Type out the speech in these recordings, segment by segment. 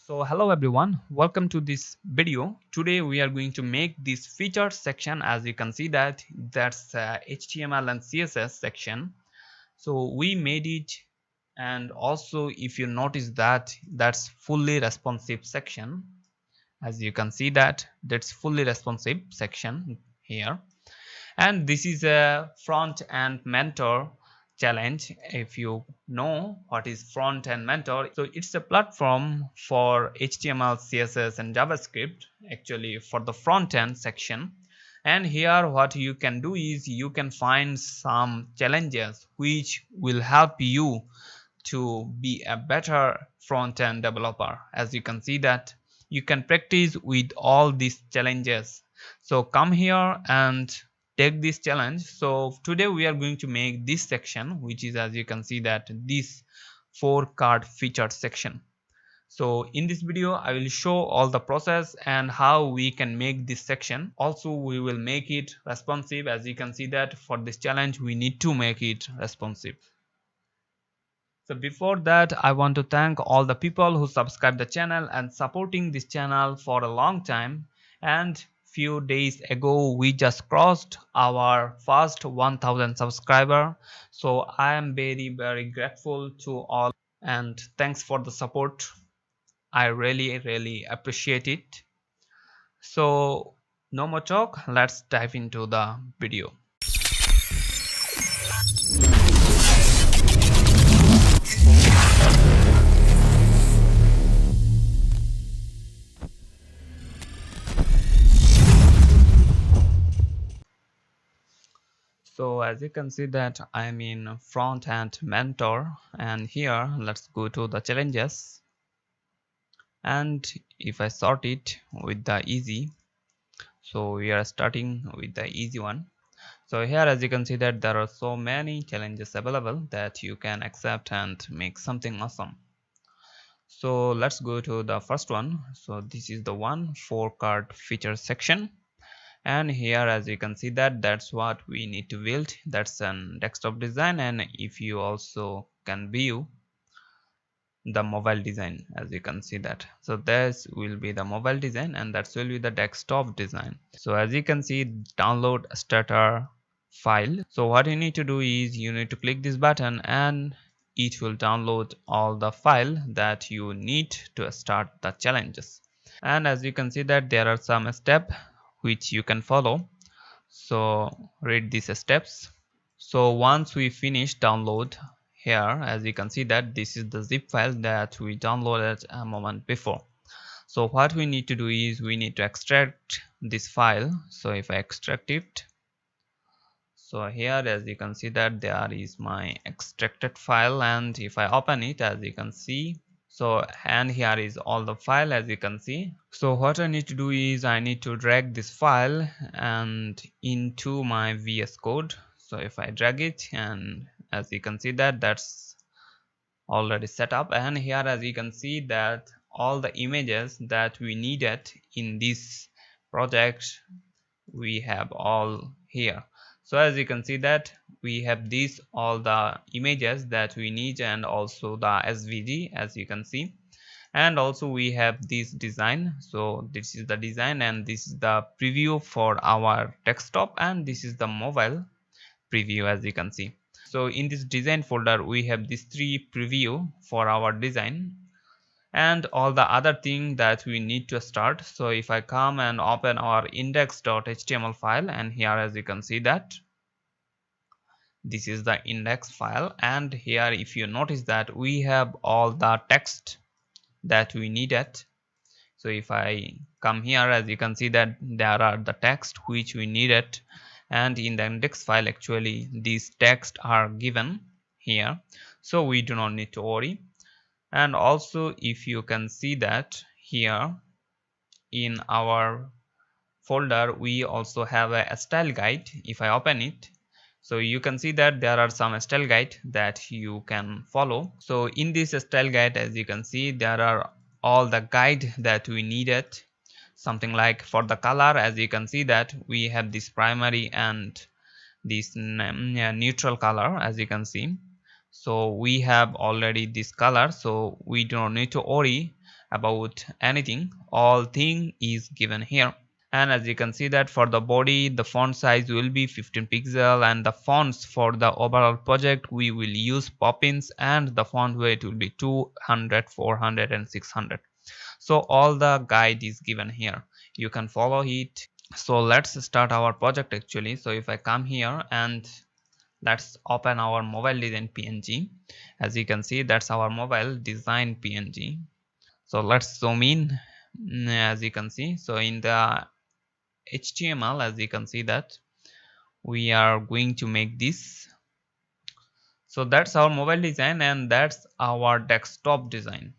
So hello everyone, welcome to this video. Today we are going to make this featured section. As you can see that's HTML and CSS section. So we made it, and also if you notice that's fully responsive section. As you can see that's fully responsive section here, and this is a front end mentor challenge. If you know what is front end mentor, so it's a platform for HTML, CSS and JavaScript, actually for the front end section. And here what you can do is you can find some challenges which will help you to be a better front-end developer. As you can see that you can practice with all these challenges. So come here and take this challenge. So today we are going to make this section, which is, as you can see, that this 4 card featured section. So in this video I will show all the process and how we can make this section. Also we will make it responsive. As you can see that for this challenge we need to make it responsive. So before that, I want to thank all the people who subscribe the channel and supporting this channel for a long time. And few days ago we just crossed our first 1000 subscriber. So I am very grateful to all, and thanks for the support. I really appreciate it. So no more talk, let's dive into the video. So as you can see that I'm in front end mentor, and here let's go to the challenges, and if I sort it with the easy, so we are starting with the easy one. So here as you can see that there are so many challenges available that you can accept and make something awesome. So let's go to the first one. So this is the 4 card feature section, and here as you can see that's what we need to build. That's an desktop design, and if you also can view the mobile design, as you can see that, so this will be the mobile design and that will be the desktop design. So as you can see, download starter file. So what you need to do is you need to click this button and it will download all the file that you need to start the challenges. And as you can see that there are some steps which you can follow, so read these steps. So once we finish download, here as you can see that this is the zip file that we downloaded a moment before. So what we need to do is we need to extract this file. So if I extract it, so here as you can see that there is my extracted file, and if I open it, as you can see, so and here is all the file as you can see. So what I need to do is I need to drag this file and into my VS Code. So if I drag it, and as you can see that that's already set up, and here as you can see that all the images that we needed in this project we have all here. So as you can see that we have these all the images that we need, and also the SVG as you can see, and also we have this design. So this is the design, and this is the preview for our desktop, and this is the mobile preview as you can see. So in this design folder we have these 3 preview for our design and all the other thing that we need to start. So if I come and open our index.html file, and here as you can see that this is the index file, and here if you notice that we have all the text that we needed. So if I come here, as you can see that there are the text which we needed, and in the index file actually these text are given here, so we do not need to worry. And also if you can see that here in our folder we also have a style guide. If I open it, so you can see that there are some style guide that you can follow. So in this style guide, as you can see, there are all the guide that we needed. Something like for the color, as you can see that we have this primary and this neutral color as you can see. So we have already this color, so we do not need to worry about anything, all thing is given here. And as you can see that for the body, the font size will be 15 pixel, and the fonts for the overall project we will use Poppins, and the font weight will be 200, 400 and 600. So all the guide is given here, you can follow it. So let's start our project actually. So if I come here and let's open our mobile design png, as you can see that's our mobile design png. So let's zoom in. As you can see, so in the HTML, as you can see that we are going to make this. So that's our mobile design and that's our desktop design.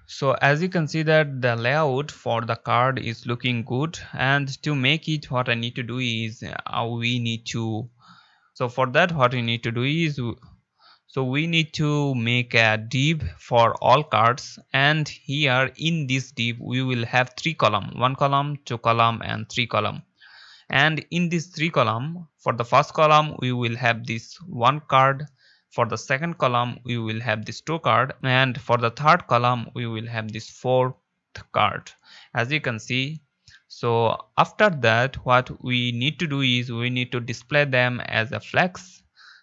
So as you can see that the layout for the card is looking good, and to make it, what I need to do is we need to, so for that what we need to do is, so we need to make a div for all cards, and here in this div we will have three column, one column, two column and three column. And in this three column, for the first column we will have this one card, for the second column we will have this two card, and for the third column we will have this fourth card, as you can see. So after that what we need to do is we need to display them as a flex.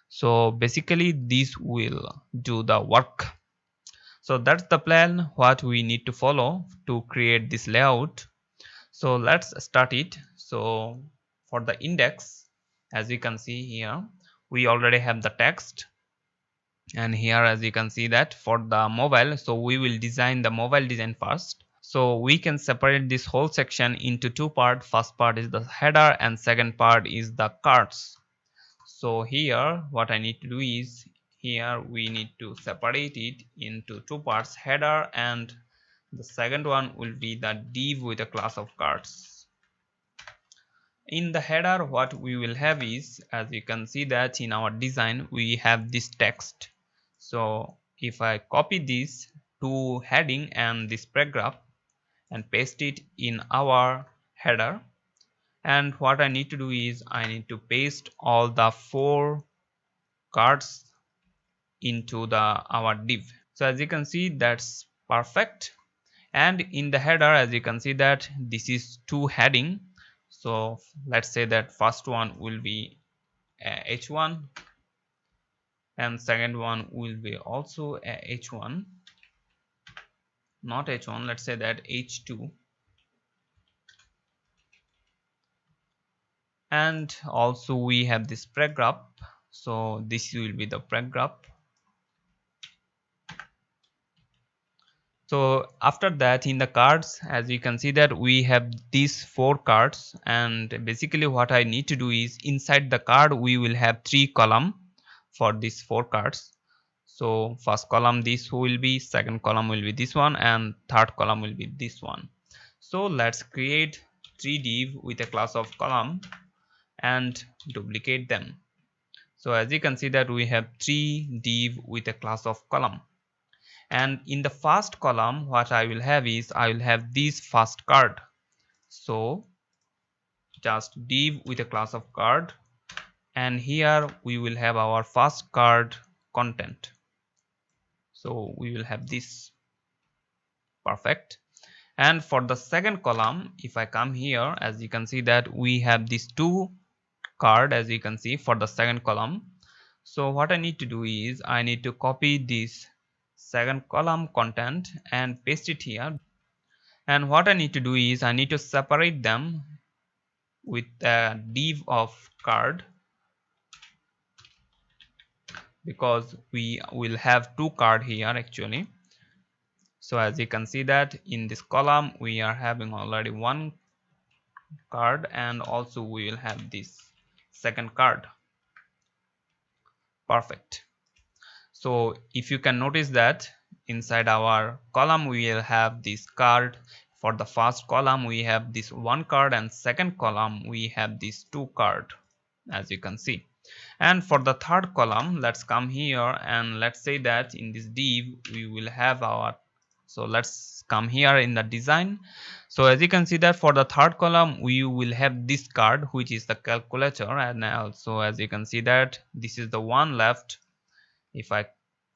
So basically this will do the work. So that's the plan what we need to follow to create this layout. So let's start it. So for the index, as you can see here, we already have the text, and here as you can see that for the mobile, so we will design the mobile design first. So we can separate this whole section into two parts. First part is the header and second part is the cards. So here what I need to do is, here we need to separate it into two parts, header, and the second one will be the div with a class of cards. In the header what we will have is, as you can see that in our design we have this text. So if I copy this to heading and this paragraph and paste it in our header, and what I need to do is I need to paste all the four cards into the our div. So as you can see that's perfect. And in the header as you can see that this is two heading. So let's say that first one will be h1 and second one will be also h1, not h1, let's say that h2, and also we have this paragraph. So this will be the paragraph. So after that in the cards as you can see that we have these four cards, and basically what I need to do is inside the card we will have three column for these four cards. So first column this will be, second column will be this one, and third column will be this one. So let's create three div with a class of column and duplicate them. So as you can see that we have three div with a class of column. And in the first column what I will have is I will have this first card. So just div with a class of card, and here we will have our first card content. So we will have this, perfect. And for the second column if I come here, as you can see that we have these two card, as you can see for the second column. So what I need to do is I need to copy this second column content and paste it here. And what I need to do is I need to separate them with a div of card, because we will have two card here actually. So as you can see that in this column we are having already one card, and also we will have this second card, perfect. So if you can notice that inside our column we will have this card. For the first column we have this one card, and second column we have this two card, as you can see. And for the third column let's come here and let's say that in this div we will have our, so let's come here in the design. So as you can see that for the third column we will have this card which is the calculator, and also as you can see that this is the one left. If I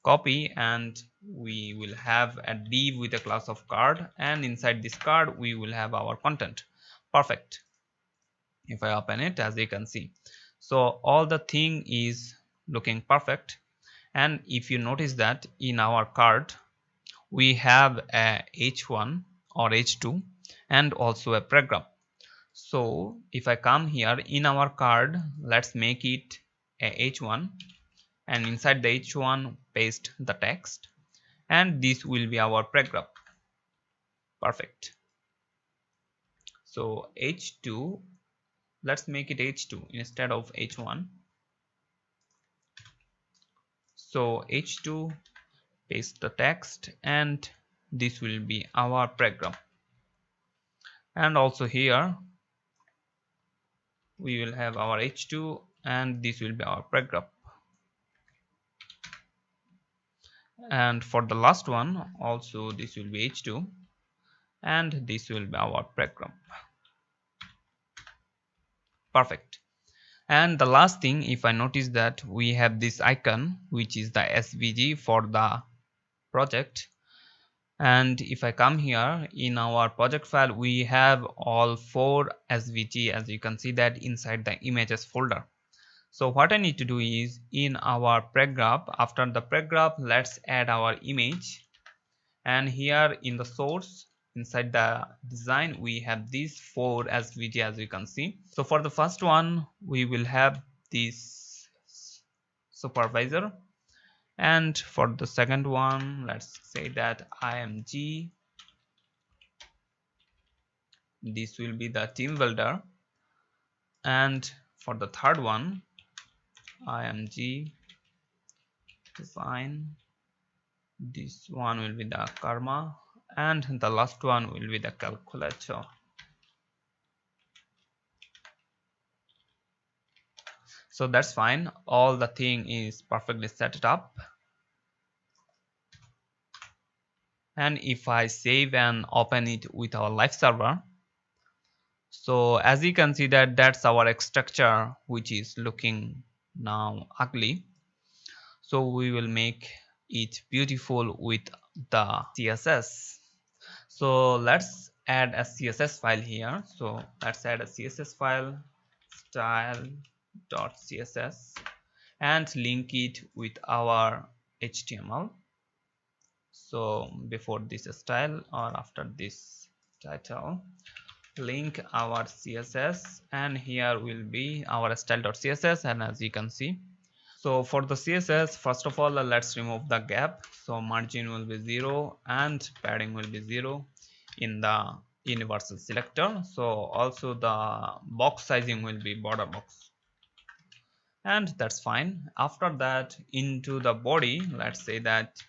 copy, and we will have a div with a class of card, and inside this card we will have our content. Perfect. If I open it, as you can see, so all the thing is looking perfect. And if you notice that in our card we have a h1 or h2 and also a paragraph. So if I come here in our card, let's make it a h1, and inside the h1 paste the text, and this will be our paragraph. Perfect. So h2, let's make it h2 instead of h1. So h2, paste the text, and this will be our paragraph. And also here we will have our h2, and this will be our paragraph. And for the last one also, this will be h2, and this will be our paragraph. Perfect. And the last thing, if I notice that we have this icon which is the svg for the project, and if I come here in our project file, we have all 4 svg, as you can see that inside the images folder. So what I need to do is, in our paragraph, after the paragraph, let's add our image. And here in the source, inside the design, we have these 4 svg, as you can see. So for the first one, we will have this supervisor, and for the second one, let's say that img, this will be the team builder, and for the third one, img design, this one will be the karma, and the last one will be the calculator. So that's fine, all the thing is perfectly set it up. And if I save and open it with our live server, so as you can see that that's our structure, which is looking now ugly. So we will make it beautiful with the CSS. So let's add a CSS file here. So let's add a CSS file, style.css, and link it with our HTML. So before this style or after this title, link our CSS, and here will be our style.css. And as you can see, so for the CSS, first of all, let's remove the gap. So margin will be 0 and padding will be 0 in the universal selector. So also the box sizing will be border box, and that's fine. After that, into the body, let's say that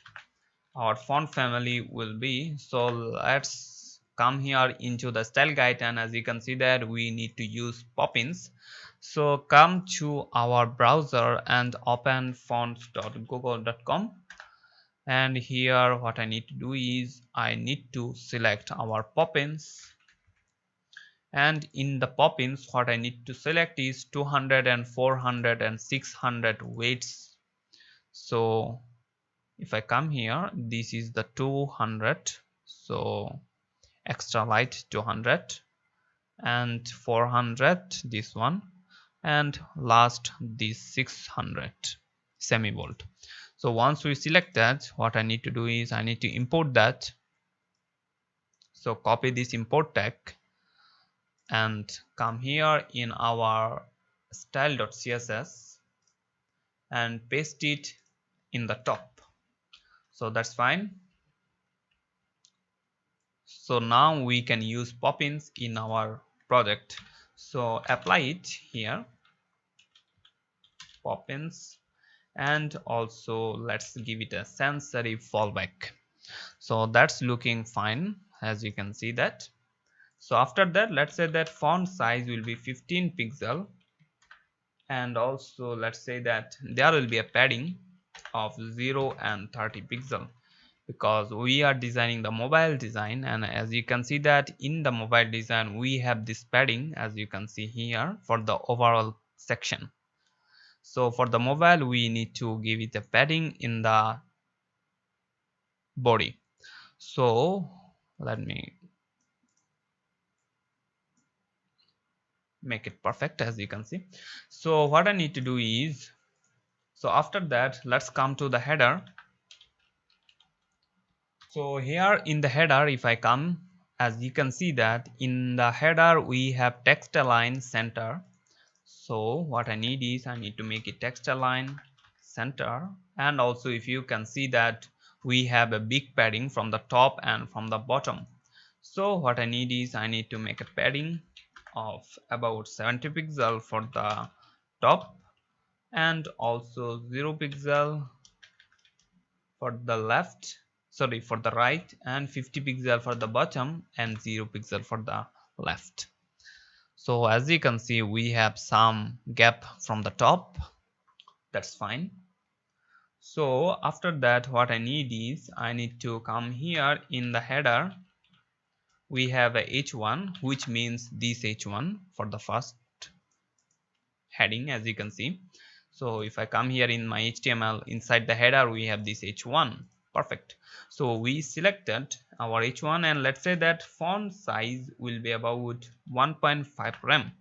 our font family will be, so let's come here into the style guide, and as you can see that we need to use Poppins. So come to our browser and open fonts.google.com, and here what I need to do is I need to select our Poppins, and in the Poppins what I need to select is 200 and 400 and 600 weights. So if I come here, this is the 200, so extra light 200, and 400 this one, and last this 600 semi bold. So once we select that, what I need to do is I need to import that. So copy this import tag and come here in our style.css and paste it in the top. So that's fine. So now we can use Poppins in our project. So apply it here, Poppins, and also let's give it a sans serif fallback. So that's looking fine, as you can see that. So after that, let's say that font size will be 15 pixel, and also let's say that there will be a padding of 0 and 30 pixel, because we are designing the mobile design, and as you can see that in the mobile design we have this padding, as you can see here, for the overall section. So for the mobile we need to give it a padding in the body. So let me make it perfect, as you can see. So what I need to do is, so after that, let's come to the header. So here in the header, if I come, as you can see that in the header we have text align center. So what I need is, I need to make it text align center, and also if you can see that we have a big padding from the top and from the bottom. So what I need is, I need to make a padding of about 70 pixel for the top, and also 0 pixel for the left, sorry, for the right, and 50 pixel for the bottom, and 0 pixel for the left. So as you can see, we have some gap from the top. That's fine. So after that, what I need is, I need to come here in the header. We have a h1, which means this h1 for the first heading, as you can see. So if I come here in my HTML, inside the header we have this h1. Perfect. So we selected our h1, and let's say that font size will be about 1.5 rem,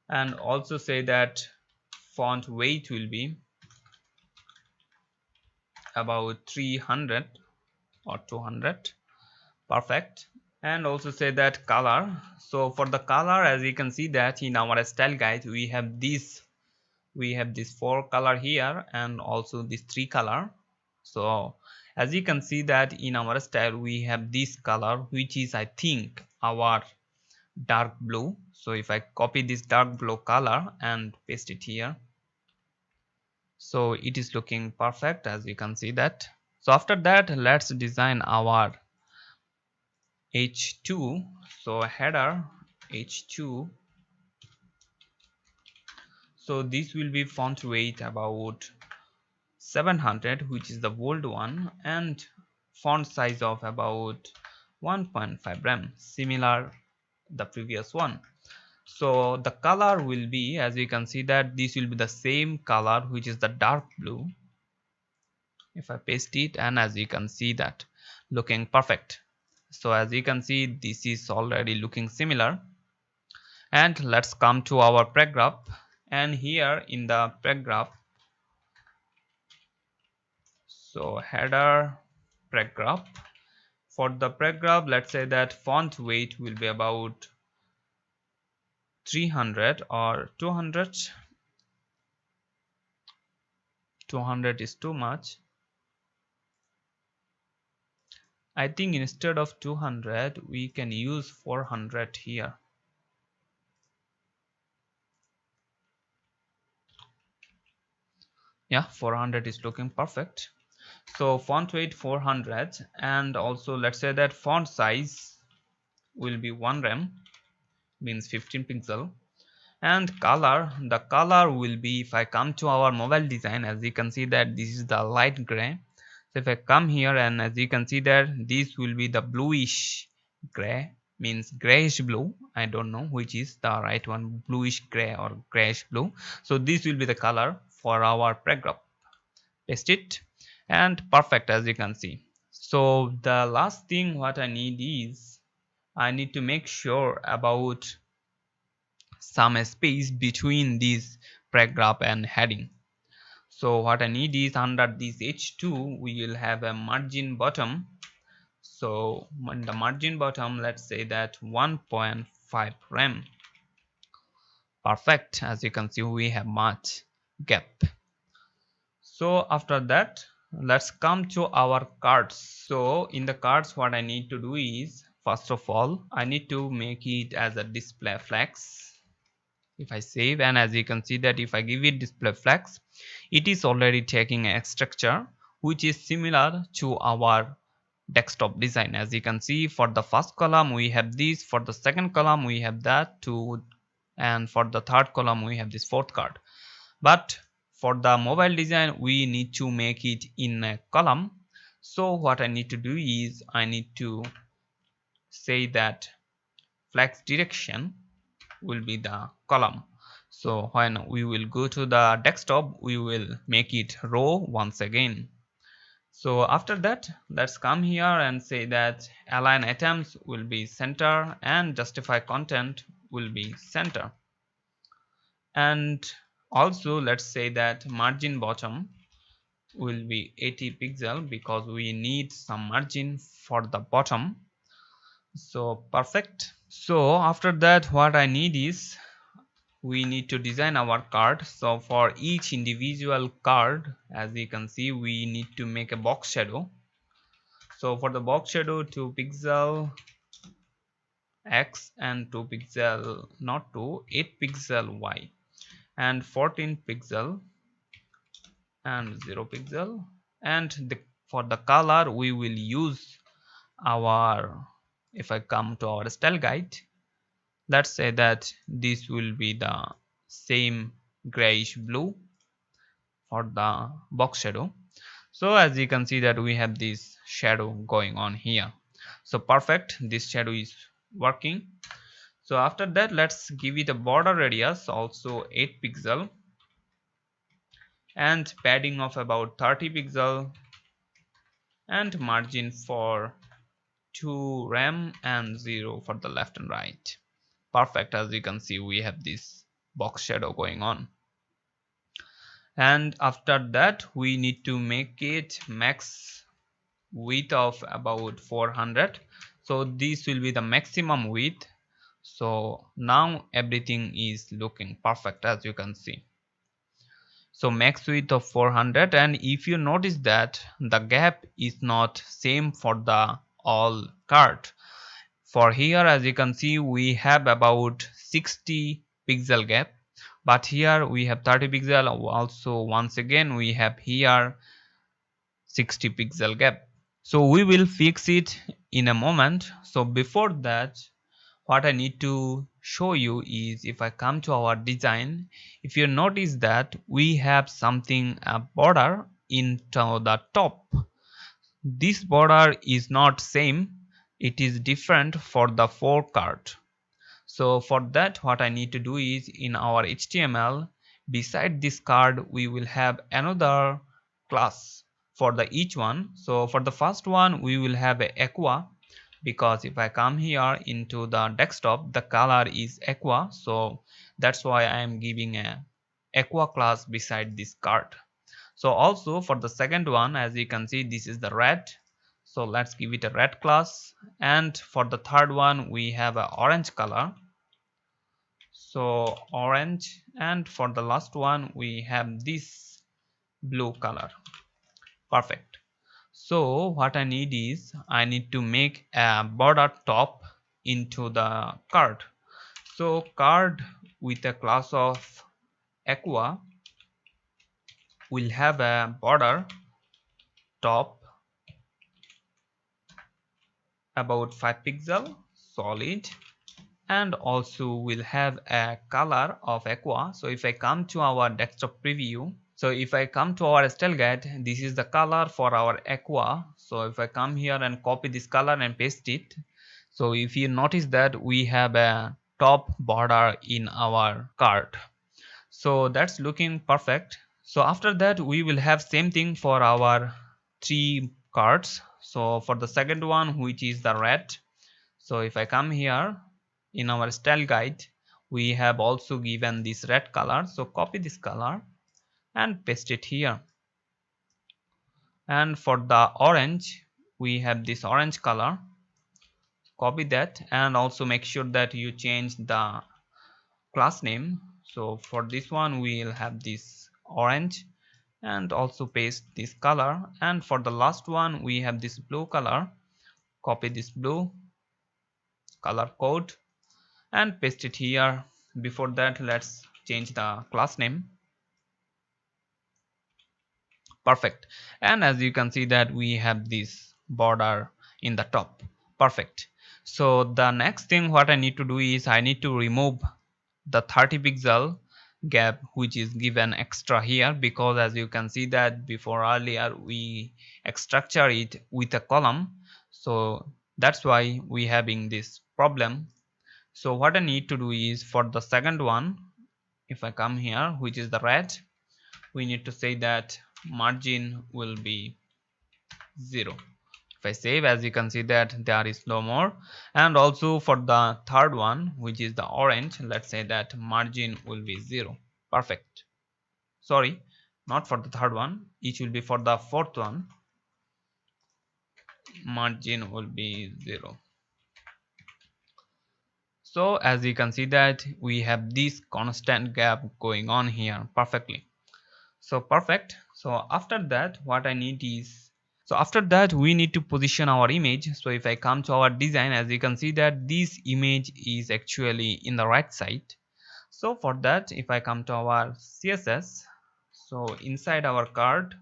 and also say that font weight will be about 300 or 200. Perfect. And also say that color. So for the color, as you can see that in our style guide we have this four color here, and also this three color. So as you can see that in our style we have this color, which is, I think, our dark blue. So if I copy this dark blue color and paste it here, so it is looking perfect, as you can see that. So after that, let's design our h2. So header h2. So this will be font weight about 700, which is the bold one, and font size of about 1.5 rem, similar the previous one. So the color will be, as you can see that this will be the same color, which is the dark blue. If I paste it, and as you can see that looking perfect. So as you can see, this is already looking similar. And let's come to our paragraph, and here in the paragraph, so header paragraph, for the paragraph, let's say that font weight will be about 300 or 200. 200 is too much. I think instead of 200 we can use 400 here. Yeah, 400 is looking perfect. So font weight 400, and also let's say that font size will be 1 rem, means 15 pixel. And color, the color will be, if I come to our mobile design, as you can see that this is the light gray. So if I come here, and as you can see that this will be the bluish gray, means grayish blue. I don't know which is the right one, bluish gray or grayish blue. So this will be the color for our paragraph. Paste it, and perfect, as you can see. So the last thing what I need is, I need to make sure about some space between this paragraph and heading. So what I need is, under this h2 we will have a margin bottom. So in the margin bottom, let's say that 1.5 rem. Perfect. As you can see, we have much gap. So after that, let's come to our cards. So in the cards, what I need to do is, first of all, I need to make it as a display flex. If I save, and as you can see that if I give it display flex, it is already taking a structure which is similar to our desktop design. As you can see, for the first column we have this, for the second column we have that too, and for the third column we have this fourth card. But for the mobile design we need to make it in a column. So what I need to do is, I need to say that flex direction will be the column. So when we will go to the desktop, we will make it row once again. So after that, let's come here and say that align items will be center and justify content will be center. And also let's say that margin bottom will be 80 pixel because we need some margin for the bottom. So perfect. So after that, what I need is we need to design our card. So for each individual card, as you can see, we need to make a box shadow. So for the box shadow, 2 pixel x and 2 pixel, not 2, 8 pixel y and 14 pixel and 0 pixel. And for the color we will use our, if I come to our style guide, let's say that this will be the same grayish blue for the box shadow. So as you can see that we have this shadow going on here. So perfect, this shadow is working. So after that, let's give it a border radius also 8 pixel and padding of about 30 pixel and margin for 2 rem and 0 for the left and right. Perfect, as you can see we have this box shadow going on. And after that we need to make it max width of about 400. So this will be the maximum width. So now everything is looking perfect, as you can see. So max width of 400, and if you notice that the gap is not same for the all card. For here, as you can see, we have about 60 pixel gap, but here we have 30 pixel. Also once again we have here 60 pixel gap. So we will fix it in a moment. So before that, what I need to show you is, if I come to our design, if you notice that we have something, a border into the top. This border is not same, it is different for the 4 card. So for that, what I need to do is, in our HTML, beside this card we will have another class for the each one. So for the first one we will have a aqua, because if I come here into the desktop, the color is aqua, so that's why I am giving a aqua class beside this card. So also for the second one, as you can see, this is the red, so let's give it a red class. And for the third one we have a orange color, so orange. And for the last one we have this blue color. Perfect. So what I need is, I need to make a border top into the card. So card with a class of aqua will have a border top about 5 pixel solid, and also will have a color of aqua. So if I come to our desktop preview, so if I come to our style guide, this is the color for our aqua. So if I come here and copy this color and paste it, so if you notice that we have a top border in our card, so that's looking perfect. So after that we will have same thing for our 3 cards. So for the second one, which is the red, so if I come here in our style guide, we have also given this red color, so copy this color and paste it here. And for the orange, we have this orange color, copy that, and also make sure that you change the class name. So for this one we'll have this orange, and also paste this color. And for the last one we have this blue color, copy this blue color code and paste it here. Before that, let's change the class name. Perfect. And as you can see that we have this border in the top. Perfect. So the next thing what I need to do is, I need to remove the 30 pixel gap which is given extra here, because as you can see that before earlier we structure it with a column, so that's why we having this problem. So what I need to do is, for the second one, if I come here, which is the red, we need to say that margin will be 0. If I save, as you can see that there is no more. And also for the third one, which is the orange, let's say that margin will be 0. Perfect. Sorry, not for the third one, each will be for the fourth one. Margin will be 0. So as you can see that we have this constant gap going on here perfectly. So perfect. So after that, what I need is, so after that we need to position our image. So if I come to our design, as you can see that this image is actually in the right side. So for that, if I come to our CSS, so inside our card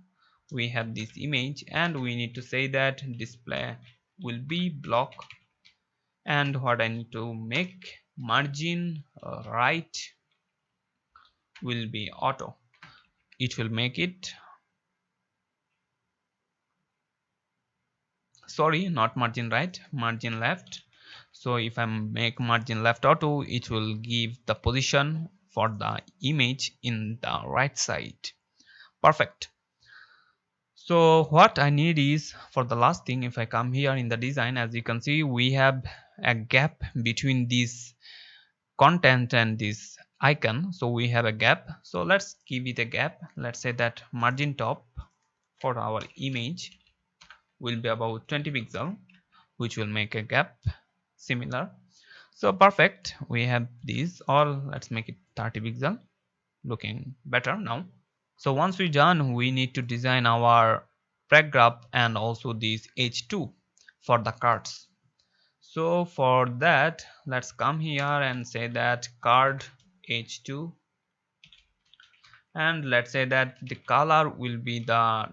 we have this image, and we need to say that display will be block, and what I need to make margin right will be auto. It will make it, sorry, not margin right, margin left. So if I make margin left auto, it will give the position for the image in the right side. Perfect. So what I need is, for the last thing, if I come here in the design, as you can see we have a gap between this content and this icon. So we have a gap, so let's give it a gap. Let's say that margin top for our image will be about 20 pixel, which will make a gap similar. So perfect, we have these, or let's make it 30 pixel, looking better now. So once we done, we need to design our paragraph and also this h2 for the cards. So for that, let's come here and say that card h2, and let's say that the color will be the,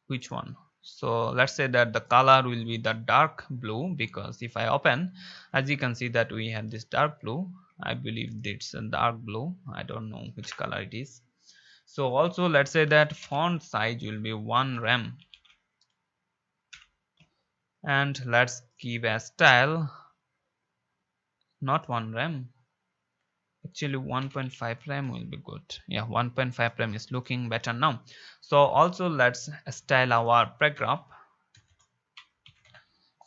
which one, so let's say that the color will be the dark blue, because if I open, as you can see that we have this dark blue. I believe it's a dark blue, I don't know which color it is. So also let's say that font size will be 1 rem, and let's give a style, not 1 rem, actually 1.5 rem will be good. Yeah, 1.5 rem is looking better now. So also let's style our paragraph.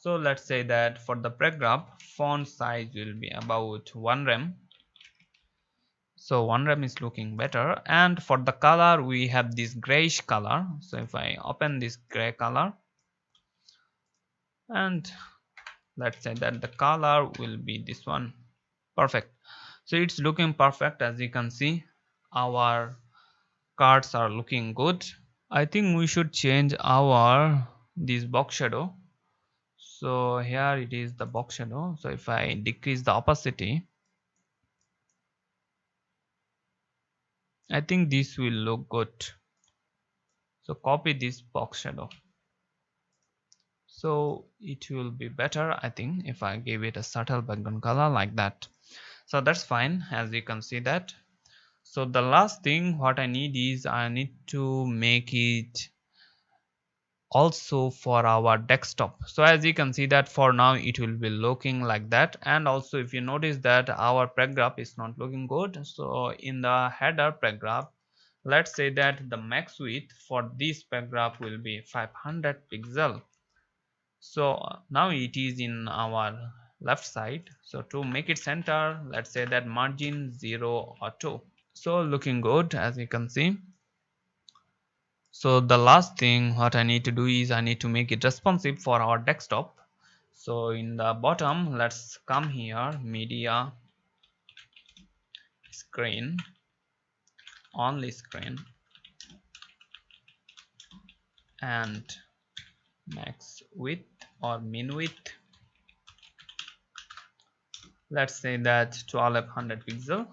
So let's say that for the paragraph, font size will be about 1 rem. So 1 rem is looking better. And for the color, we have this grayish color. So if I open this gray color, and let's say that the color will be this one. Perfect. So it's looking perfect. As you can see, our cards are looking good. I think we should change our this box shadow. So here it is, the box shadow. So if I decrease the opacity, I think this will look good. So copy this box shadow, so it will be better, I think, if I give it a subtle background color like that. So that's fine, as you can see that. So the last thing what I need is, I need to make it also for our desktop. So as you can see that for now it will be looking like that. And also if you notice that our paragraph is not looking good, so in the header paragraph, let's say that the max width for this paragraph will be 500 pixel. So now it is in our left side. So to make it center, let's say that margin 0 or 2. So looking good, as you can see. So the last thing what I need to do is, I need to make it responsive for our desktop. So in the bottom, let's come here, media, screen, only screen, and max width or min width, let's say that 1200 pixel.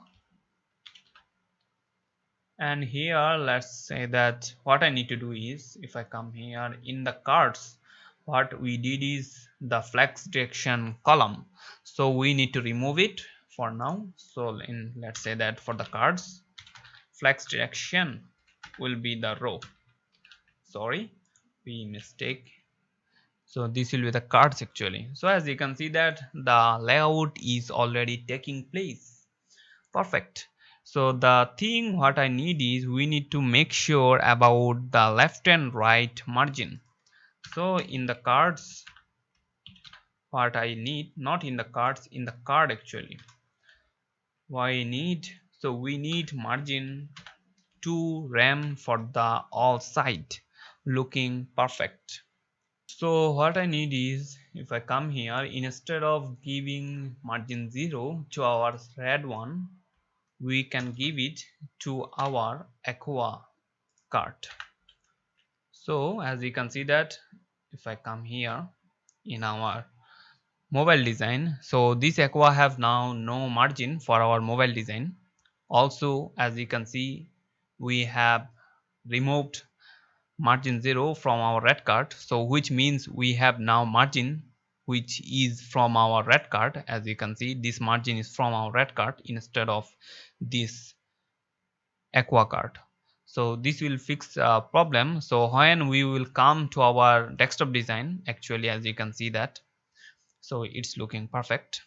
And here let's say that what I need to do is, if I come here in the cards, what we did is the flex direction column, so we need to remove it for now. So in, let's say that for the cards, flex direction will be the row, sorry, we mistake. So this will be the cards actually. So as you can see that the layout is already taking place. Perfect. So the thing what I need is we need to make sure about the left and right margin. So in the cards what I need, not in the cards, in the card actually, why need, so we need margin to rem for the all side looking perfect. So what I need is, if I come here, instead of giving margin 0 to our red one, we can give it to our aqua card. So as you can see that if I come here in our mobile design, so this aqua have now no margin for our mobile design. Also as you can see, we have removed margin 0 from our red card, so which means we have now margin which is from our red card. As you can see, this margin is from our red card instead of this aqua card. So this will fix a problem. So when we will come to our desktop design, actually as you can see that, so it's looking perfect.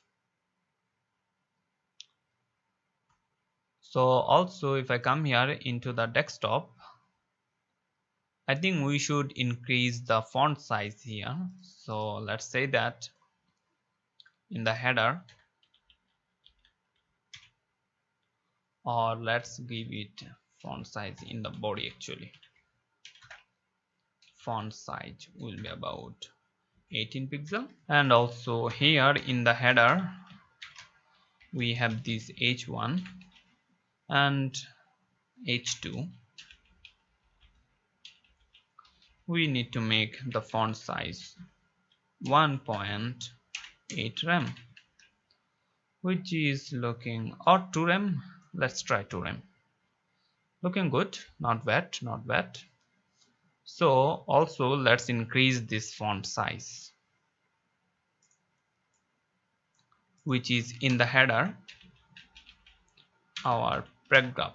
So also if I come here into the desktop, I think we should increase the font size here. So let's say that in the header, or let's give it font size in the body. Actually font size will be about 18 pixel, and also here in the header we have this h1 and h2. We need to make the font size 1.8 rem, which is looking, or 2 rem, let's try 2 rem, looking good, not bad, not bad. So also let's increase this font size, which is in the header, our paragraph.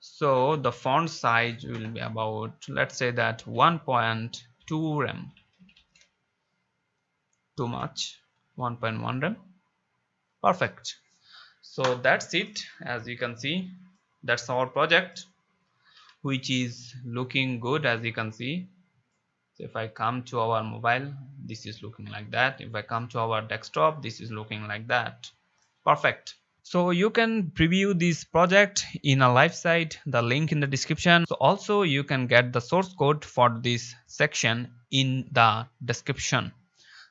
So the font size will be about, let's say that 1.2 rem, too much, 1.1 rem, perfect. So that's it. As you can see, that's our project, which is looking good. As you can see, so if I come to our mobile, this is looking like that. If I come to our desktop, this is looking like that. Perfect. So you can preview this project in a live site, the link in the description. So also you can get the source code for this section in the description.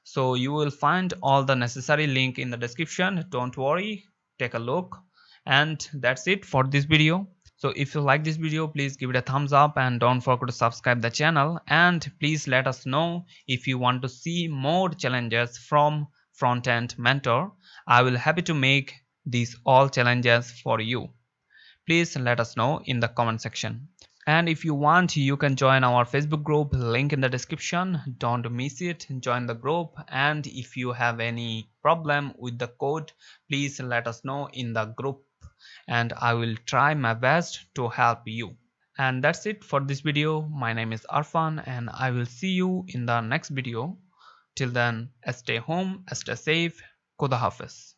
So you will find all the necessary link in the description. Don't worry, take a look. And that's it for this video. So if you like this video, please give it a thumbs up and don't forget to subscribe the channel, and please let us know if you want to see more challenges from Frontend Mentor. I will happy to make these all challenges for you. Please let us know in the comment section. And if you want, you can join our Facebook group, link in the description. Don't miss it, join the group. And if you have any problem with the code, please let us know in the group and I will try my best to help you. And that's it for this video. My name is Arfan and I will see you in the next video. Till then, stay home, stay safe. Khuda Hafiz.